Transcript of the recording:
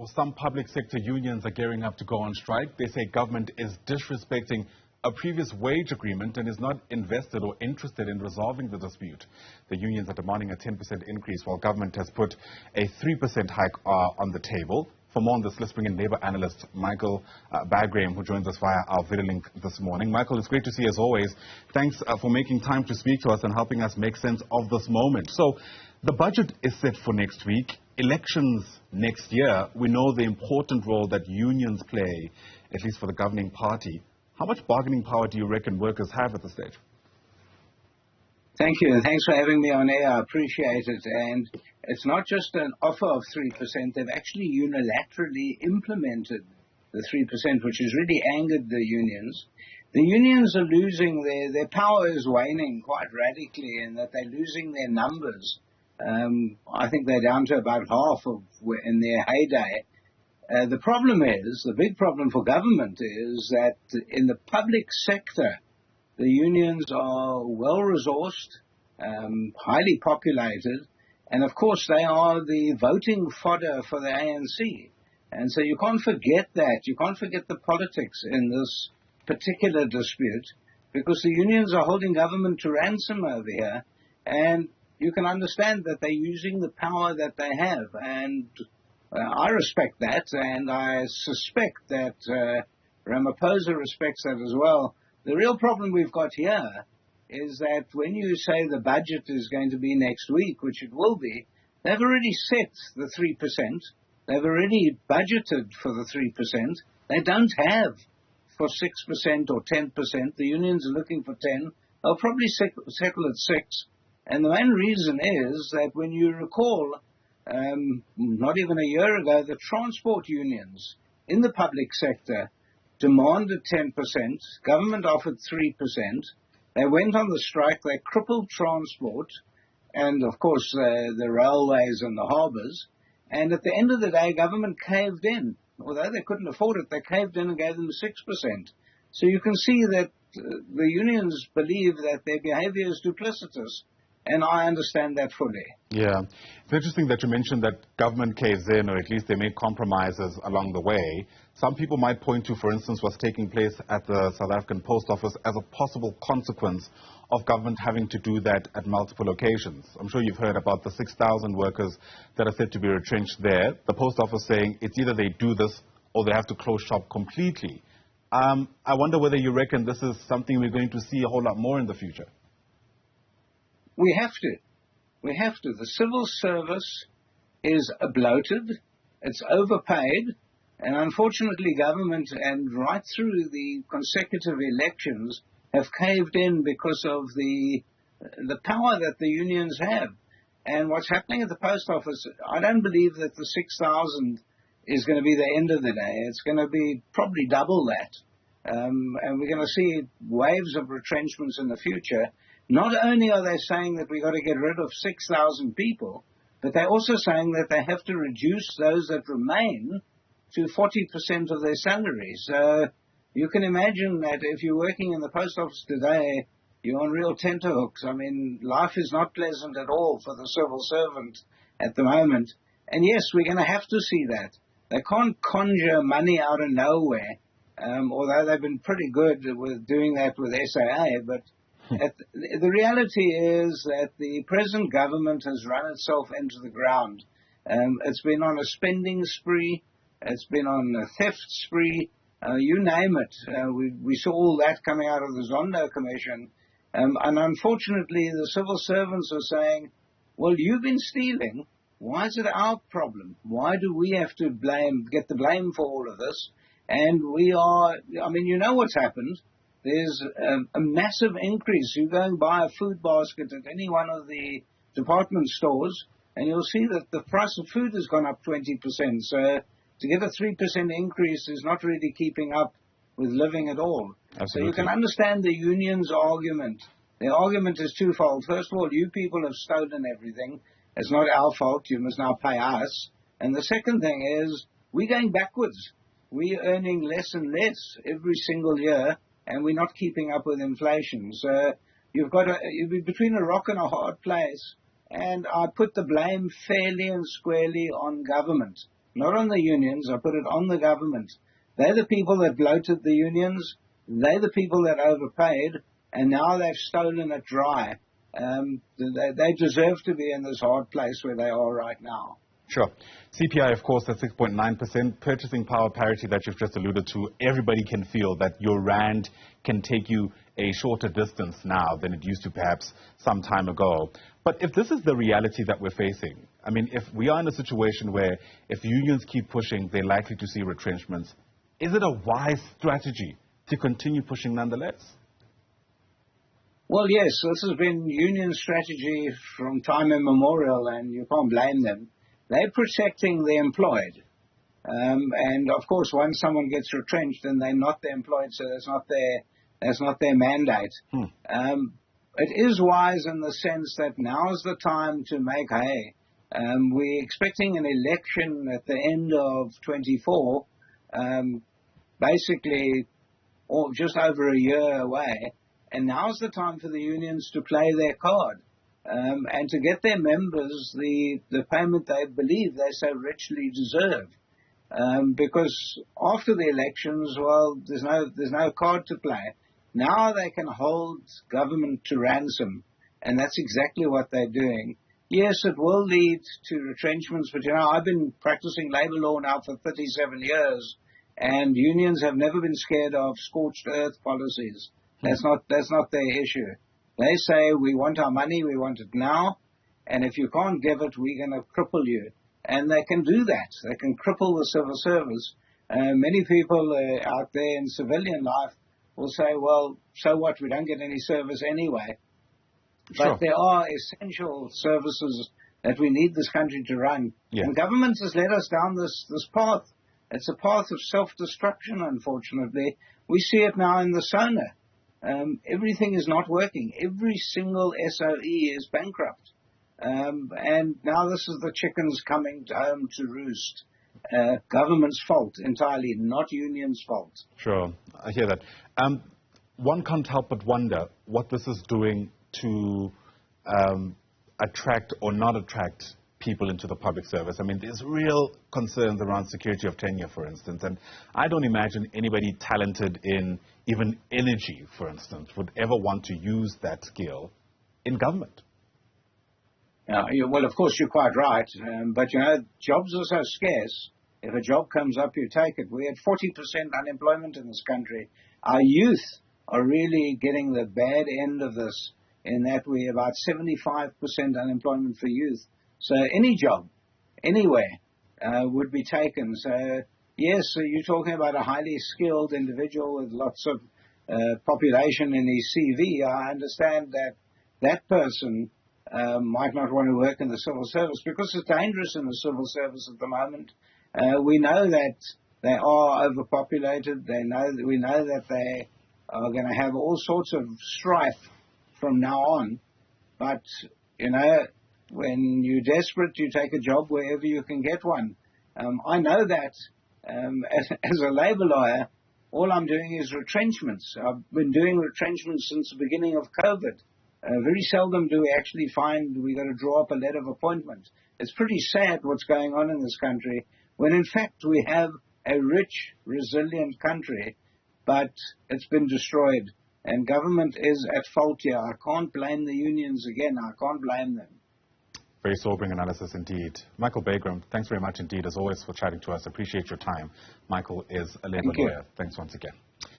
Well, some public sector unions are gearing up to go on strike. They say government is disrespecting a previous wage agreement and is not invested or interested in resolving the dispute. The unions are demanding a 10% increase, while government has put a 3% hike on the table. For more on this, let's bring in Labour analyst Michael Bagraim, who joins us via our video link this morning. Michael, it's great to see you as always. Thanks for making time to speak to us and helping us make sense of this moment. So, the budget is set for next week. Elections next year. We know the important role that unions play, at least for the governing party. How much bargaining power do you reckon workers have at this stage? Thank you, and thanks for having me on air. I appreciate it. And it's not just an offer of 3%. They've actually unilaterally implemented the 3%, which has really angered the unions. The unions are losing their power is waning quite radically, in that they're losing their numbers. I think they're down to about half of in their heyday. The problem is, the big problem for government is that in the public sector, the unions are well-resourced, highly populated, and of course they are the voting fodder for the ANC. And so you can't forget that. You can't forget the politics in this particular dispute, because the unions are holding government to ransom over here, and you can understand that they're using the power that they have. And I respect that, and I suspect that Ramaphosa respects that as well. The real problem we've got here is that when you say the budget is going to be next week, which it will be, they've already set the 3%. They've already budgeted for the 3%. They don't have for 6% or 10%. The unions are looking for 10. They'll probably settle at 6. And the main reason is that when you recall, not even a year ago, the transport unions in the public sector demanded 10%. Government offered 3%. They went on the strike. They crippled transport and, of course, the railways and the harbours. And at the end of the day, government caved in. Although they couldn't afford it, they caved in and gave them 6%. So you can see that the unions believe that their behaviour is duplicitous. And I understand that fully. Yeah. It's interesting that you mentioned that government caves in, or at least they make compromises along the way. Some people might point to, for instance, what's taking place at the South African Post Office as a possible consequence of government having to do that at multiple occasions. I'm sure you've heard about the 6,000 workers that are said to be retrenched there. The Post Office saying it's either they do this or they have to close shop completely. I wonder whether you reckon this is something we're going to see a whole lot more in the future. We have to. We have to. The civil service is bloated. It's overpaid. And unfortunately, government, and right through the consecutive elections, have caved in because of the power that the unions have. And what's happening at the post office, I don't believe that the 6,000 is going to be the end of the day. It's going to be probably double that. And we're going to see waves of retrenchments in the future. Not only are they saying that we've got to get rid of 6,000 people, but they're also saying that they have to reduce those that remain to 40% of their salaries. So you can imagine that if you're working in the post office today, you're on real tenterhooks. I mean, life is not pleasant at all for the civil servant at the moment. And yes, we're going to have to see that. They can't conjure money out of nowhere, although they've been pretty good with doing that with SAA, but the reality is that the present government has run itself into the ground. It's been on a spending spree. It's been on a theft spree. You name it. We saw all that coming out of the Zondo Commission. And unfortunately, the civil servants are saying, well, you've been stealing. Why is it our problem? Why do we have to get the blame for all of this? And you know what's happened. There's a massive increase. You go and buy a food basket at any one of the department stores, and you'll see that the price of food has gone up 20%. So to get a 3% increase is not really keeping up with living at all. Absolutely. So you can understand the union's argument. Their argument is twofold. First of all, you people have stolen everything. It's not our fault. You must now pay us. And the second thing is, we're going backwards. We're earning less and less every single year, and we're not keeping up with inflation. So you'll be between a rock and a hard place. And I put the blame fairly and squarely on government. not on the unions. I put it on the government. They're the people that bloated the unions. They're the people that overpaid, and now they've stolen it dry. They deserve to be in this hard place where they are right now. Sure. CPI, of course, at 6.9%. Purchasing power parity that you've just alluded to. Everybody can feel that your rand can take you a shorter distance now than it used to perhaps some time ago. But if this is the reality that we're facing, I mean, if we are in a situation where if unions keep pushing, they're likely to see retrenchments, is it a wise strategy to continue pushing nonetheless? Well, yes, this has been union strategy from time immemorial, and you can't blame them. They're protecting the employed. And, of course, once someone gets retrenched, then they're not the employed, so that's not their mandate. It is wise in the sense that now's the time to make hay. We're expecting an election at the end of 24, basically just over a year away. And now's the time for the unions to play their card and to get their members the payment they believe they so richly deserve. Because after the elections, well, there's no card to play. Now they can hold government to ransom, and that's exactly what they're doing. Yes, it will lead to retrenchments, but, you know, I've been practicing labor law now for 37 years, and unions have never been scared of scorched earth policies. That's not their issue. They say, we want our money, we want it now, and if you can't give it, we're going to cripple you. And they can do that. They can cripple the civil service. Many people out there in civilian life will say, well, so what, we don't get any service anyway. Sure. But there are essential services that we need this country to run. Yeah. And government has led us down this path. It's a path of self-destruction, unfortunately. We see it now in the SONA. Everything is not working. Every single SOE is bankrupt. And now this is the chickens coming home to roost. Government's fault entirely, not unions' fault. Sure, I hear that. One can't help but wonder what this is doing to attract or not attract people into the public service. I mean, there's real concerns around security of tenure, for instance, and I don't imagine anybody talented in even energy, for instance, would ever want to use that skill in government. Well, of course, you're quite right, but, you know, jobs are so scarce. If a job comes up, you take it. We had 40% unemployment in this country. Our youth are really getting the bad end of this, in that we're about 75% unemployment for youth. So any job, anywhere, would be taken. So, yes, you're talking about a highly skilled individual with lots of population in his CV. I understand that that person might not want to work in the civil service because it's dangerous in the civil service at the moment. We know that they are overpopulated. We know that they are going to have all sorts of strife from now on. But, you know, when you're desperate, you take a job wherever you can get one. I know that as a labor lawyer, all I'm doing is retrenchments. I've been doing retrenchments since the beginning of COVID. Very seldom do we actually find we got to draw up a letter of appointment. It's pretty sad what's going on in this country, when in fact we have a rich, resilient country, but it's been destroyed. And government is at fault here. I can't blame the unions again. I can't blame them. Very sobering analysis indeed. Michael Bagraim, thanks very much indeed, as always, for chatting to us. Appreciate your time. Michael is a labor lawyer. Thanks once again.